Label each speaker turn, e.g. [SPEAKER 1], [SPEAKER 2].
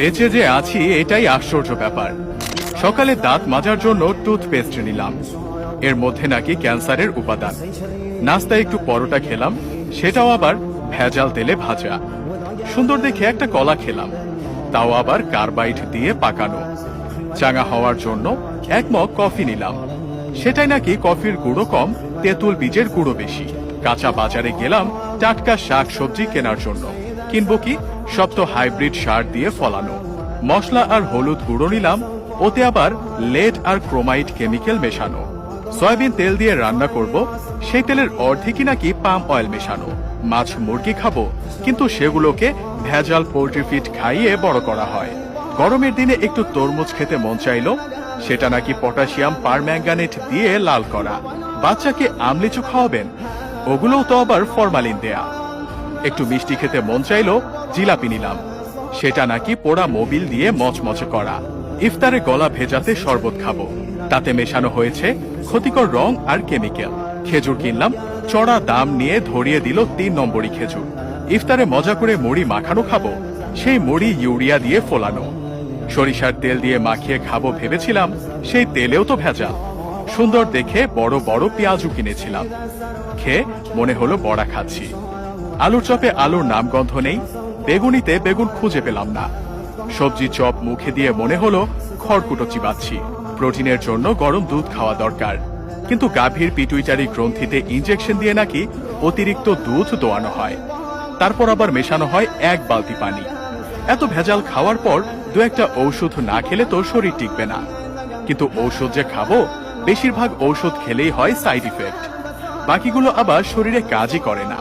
[SPEAKER 1] বেঁচে যে আছি এটাই আশ্চর্য ব্যাপার। সকালে দাঁত মাজার জন্য টুথপেস্ট নিলাম, এর মধ্যে নাকি ক্যান্সারের উপাদান। নাস্তায় একটু পরোটা খেলাম, সেটাও আবার ভেজাল তেলে ভাজা। সুন্দর দেখে একটা কলা খেলাম, তাও আবার কার্বাইড দিয়ে পাকানো। চাঙা হওয়ার জন্য এক মগ কফি নিলাম, সেটাই নাকি কফির গুঁড়ো কম, তেঁতুল বীজের গুঁড়ো বেশি। কাঁচা বাজারে গেলাম টাটকা শাক সবজি কেনার জন্য, কিনবো কি, সব তো হাইব্রিড সার দিয়ে ফলানো। মশলা আর হলুদ গুঁড়ো নিলাম, ওতে আবার লেড আর ক্রোমাইড কেমিক্যাল মেশানো। সয়াবিন তেল দিয়ে রান্না করব, সেই তেলের অর্ধেকই নাকি পাম অয়েল মেশানো। মাছ মুরগি খাবো, কিন্তু সেগুলোকে ভেজাল পোল্ট্রি ফিড খাইয়ে বড় করা হয়। গরমের দিনে একটু তরমুজ খেতে মন চাইলো, সেটা নাকি পটাশিয়াম পারম্যাঙ্গানেট দিয়ে লাল করা। বাচ্চাকে আমলিচু খাওয়াবেন, ওগুলোও তো আবার ফরমালিন দেয়া। একটু মিষ্টি খেতে মন চাইলো, জিলাপি নিলাম, সেটা নাকি পোড়া মোবিল দিয়ে মচমচে করা। ইফতারে গলা ভেজাতে শরবত খাবো, তাতে মেশানো হয়েছে ক্ষতিকর রং আর কেমিক্যাল। খেজুর কিনলাম, চড়া দাম নিয়ে ধরিয়ে দিল 3 নম্বরই খেজুর। ইফতারে মজা করে মুড়ি মাখানো খাবো, সেই মুড়ি ইউরিয়া দিয়ে ফোলানো। সরিষার তেল দিয়ে মাখিয়ে খাবো ভেবেছিলাম, সেই তেলেও তো ভেজাল। সুন্দর দেখে বড় বড় পেঁয়াজও কিনেছিলাম, খেয়ে মনে হলো বড়া খাচ্ছি। আলুর চপে আলুর নামগন্ধ নেই, বেগুনিতে বেগুন খুঁজে পেলাম না। সবজি চপ মুখে দিয়ে মনে হলো খড়কুটো চিবাচ্ছি। প্রোটিনের জন্য গরম দুধ খাওয়া দরকার, কিন্তু গাভীর পিটুইটারি গ্রন্থিতে ইনজেকশন দিয়ে নাকি অতিরিক্ত দুধ দোয়ানো হয়, তারপর আবার মেশানো হয় 1 বালতি পানি। এত ভেজাল খাওয়ার পর 2-1টা ঔষধ না খেলে তো শরীর টিকবে না। কিন্তু ঔষধ যে খাবো, বেশিরভাগ ঔষধ খেলেই হয় সাইড ইফেক্ট, বাকিগুলো আবার শরীরে কাজই করে না।